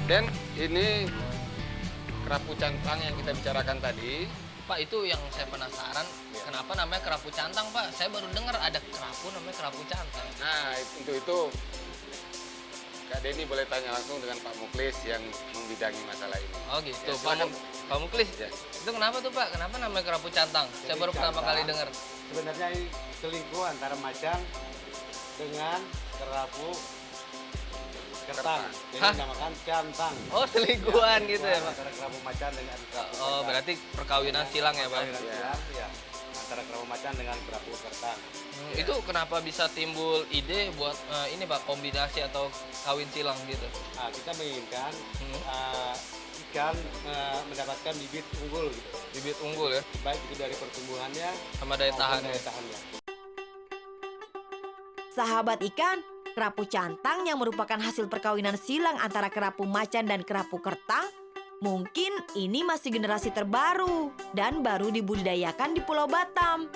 Dan ini kerapu cantang yang kita bicarakan tadi. Pak, itu yang saya penasaran, kenapa namanya kerapu cantang, Pak? Saya baru dengar ada kerapu namanya kerapu cantang. Nah, untuk itu Kak Denny boleh tanya langsung dengan Pak Muklis yang membidangi masalah ini. Oh gitu, Ya, silakan. Pak Muklis. Ya. Itu kenapa tuh, Pak? Kenapa namanya kerapu cantang? Saya baru pertama kali dengar. Sebenarnya ini selingkuh antara macan dengan kerapu kertang. Jadi Hah? dinamakan cantang. Oh, selingkuhan gitu ya, Pak? Antara kerapu macan dengan kerapu Oh, kertang. berarti perkawinan silang ya, Pak? Perkawinan silang, ya. Antara kerapu macan dengan kerapu kertang. Itu kenapa bisa timbul ide buat ini, Pak, kombinasi atau kawin silang gitu? Nah, kita menginginkan ikan mendapatkan bibit unggul gitu. Bibit unggul ya, Baik itu dari pertumbuhannya sama daya maupun tahan. daya tahannya. Sahabat ikan, kerapu cantang yang merupakan hasil perkawinan silang antara kerapu macan dan kerapu kertang, mungkin ini masih generasi terbaru dan baru dibudidayakan di Pulau Batam.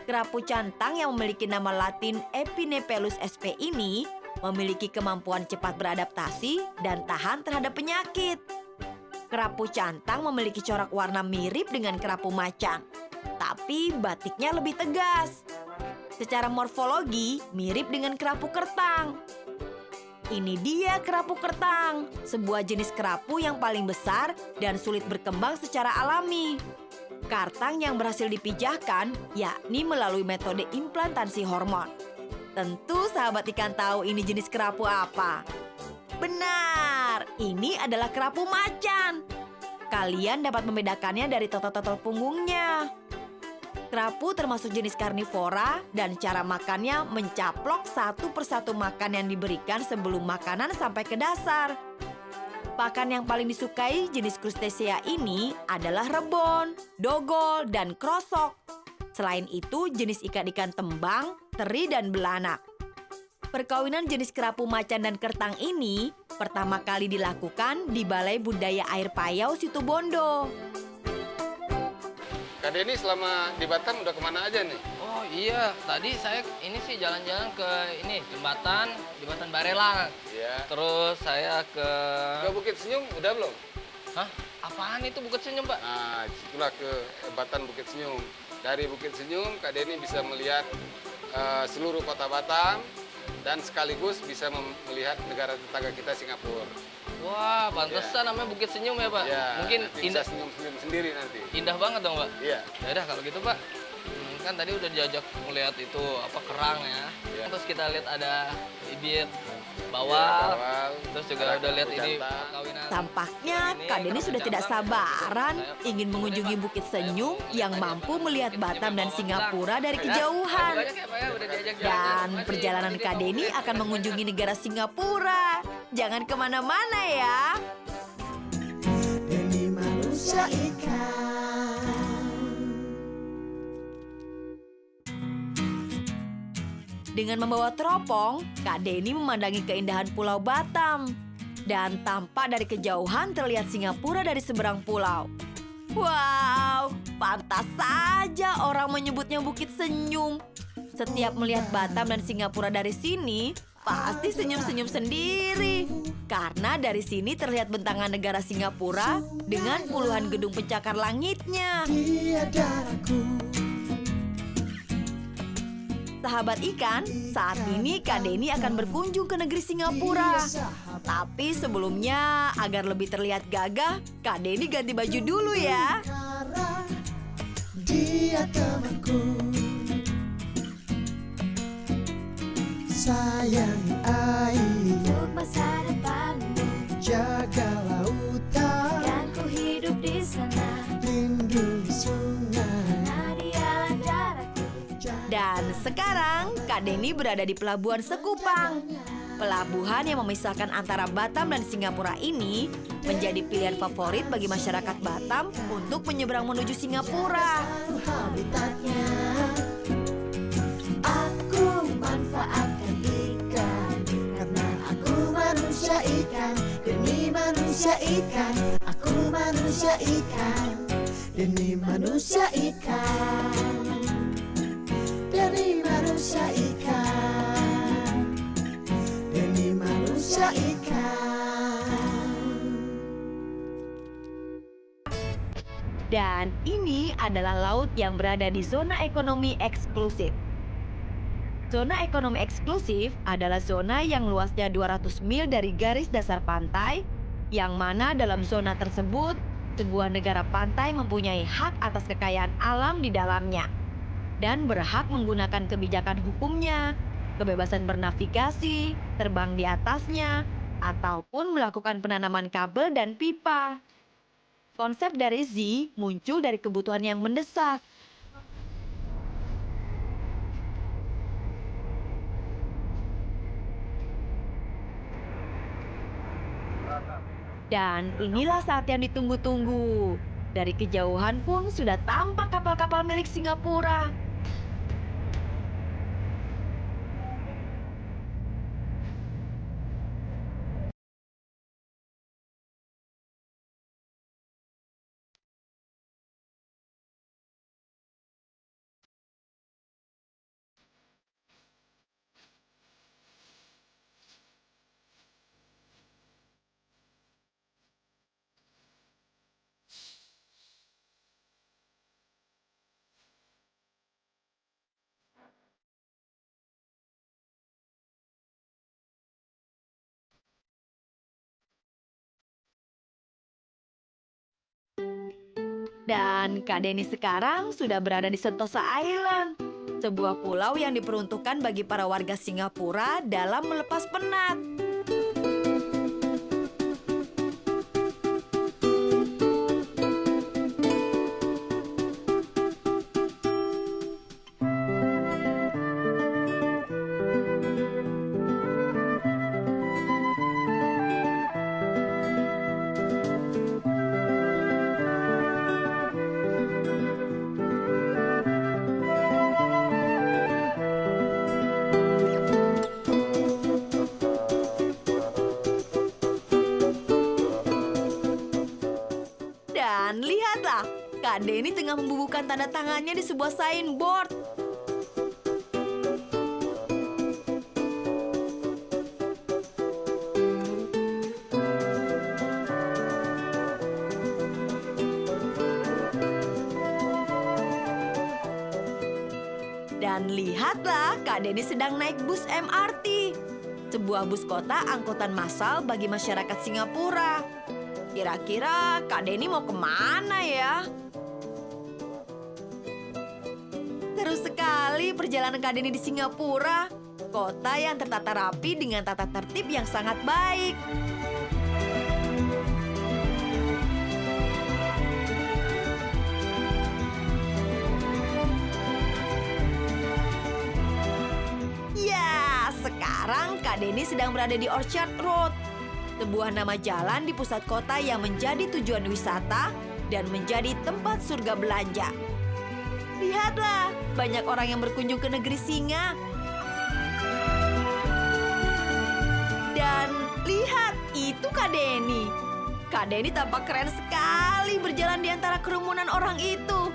Kerapu cantang yang memiliki nama latin Epinephelus sp ini memiliki kemampuan cepat beradaptasi dan tahan terhadap penyakit. Kerapu cantang memiliki corak warna mirip dengan kerapu macan, tapi batiknya lebih tegas. Secara morfologi mirip dengan kerapu kertang. Ini dia kerapu kertang, sebuah jenis kerapu yang paling besar dan sulit berkembang secara alami. Kartang yang berhasil dipijahkan yakni melalui metode implantasi hormon. Tentu sahabat ikan tahu ini jenis kerapu apa. Benar, ini adalah kerapu macan. Kalian dapat membedakannya dari total-total punggungnya. Kerapu termasuk jenis karnivora dan cara makannya mencaplok satu persatu makan yang diberikan sebelum makanan sampai ke dasar. Pakan yang paling disukai jenis krustasea ini adalah rebon, dogol, dan krosok. Selain itu, jenis ikan-ikan tembang, teri, dan belanak. Perkawinan jenis kerapu macan dan kertang ini pertama kali dilakukan di Balai Budaya Air Payau Situbondo. Kak Denny selama di Batam udah kemana aja nih? Oh iya, tadi saya ini sih jalan-jalan ke ini jembatan Barelang. Iya. Terus saya ke Bukit Senyum udah belum? Hah? Apaan itu Bukit Senyum, Pak? Nah, itulah kehebatan Bukit Senyum. Dari Bukit Senyum, Kak Denny bisa melihat seluruh kota Batam dan sekaligus bisa melihat negara tetangga kita Singapura. Wah, pantesan namanya Bukit Senyum ya, Pak? Ya, Mungkin nanti indah, bisa senyum-senyum sendiri nanti. indah banget dong, Pak? Iya. Ya udah kalau gitu, Pak. Kan tadi udah diajak melihat itu apa kerang ya. Iya. Terus kita lihat ada bibit Iya, bawal. bawal. Terus juga Ada udah lihat kerapu ini cantang. perkawinan. Tampaknya Ini Kak Denny kerapu sudah tidak cantang. sabaran Saya- ingin mengunjungi Boleh, Pak. Bukit Saya Senyum mau yang lihat mampu aja, melihat Bukit Batam Senyum dan bawa Singapura dari pulang. kejauhan. Makasih banyak ya, Pak, ya, udah diajak Dan jalan-jalan. Makasih. perjalanan Makasih, Kak Pak Denny Muklis. akan mengunjungi negara Singapura. Jangan kemana-mana ya. Denny manusia ikan. Dengan membawa teropong, Kak Denny memandangi keindahan Pulau Batam. Dan tampak dari kejauhan terlihat Singapura dari seberang pulau. Wow, pantas saja orang menyebutnya Bukit Senyum. Setiap melihat Batam dan Singapura dari sini, pasti senyum-senyum sendiri. Karena dari sini terlihat bentangan negara Singapura dengan puluhan gedung pencakar langitnya. Dia darahku. Sahabat ikan, saat ini Kak Denny akan berkunjung ke negeri Singapura. Tapi sebelumnya, agar lebih terlihat gagah, Kak Denny ganti baju dulu ya. Karena dia temanku. Sayangi air, Untuk masa depanmu jaga lautan, kan ku hidup di sana. lindungi sungai. Nah dialah darahku. Dan sekarang, Kak Denny berada di Pelabuhan Sekupang. Pelabuhan yang memisahkan antara Batam dan Singapura ini menjadi pilihan favorit bagi masyarakat Batam untuk menyeberang menuju Singapura. Habitatnya, aku manfaatkan ikan karena aku manusia ikan. Demi manusia ikan, aku manusia ikan. Demi manusia ikan, demi manusia ikan, demi manusia ikan. Dan ini adalah laut yang berada di zona ekonomi eksklusif. Zona ekonomi eksklusif adalah zona yang luasnya 200 mil dari garis dasar pantai, yang mana dalam zona tersebut, sebuah negara pantai mempunyai hak atas kekayaan alam di dalamnya dan berhak menggunakan kebijakan hukumnya, kebebasan bernavigasi, terbang di atasnya, ataupun melakukan penanaman kabel dan pipa. Konsep dari Z muncul dari kebutuhan yang mendesak. Dan inilah saat yang ditunggu-tunggu. Dari kejauhan pun sudah tampak kapal-kapal milik Singapura. Dan Kak Denny sekarang sudah berada di Sentosa Island, sebuah pulau yang diperuntukkan bagi para warga Singapura dalam melepas penat. Dan lihatlah, Kak Denny tengah membubuhkan tanda tangannya di sebuah signboard. Dan lihatlah, Kak Denny sedang naik bus MRT, sebuah bus kota angkutan massal bagi masyarakat Singapura. Kira-kira Kak Denny mau kemana ya? Seru sekali perjalanan Kak Denny di Singapura, kota yang tertata rapi dengan tata tertib yang sangat baik. Ya, sekarang Kak Denny sedang berada di Orchard Road, sebuah nama jalan di pusat kota yang menjadi tujuan wisata dan menjadi tempat surga belanja. Lihatlah, banyak orang yang berkunjung ke negeri singa. Dan lihat, itu Kak Denny. Kak Denny tampak keren sekali berjalan di antara kerumunan orang itu.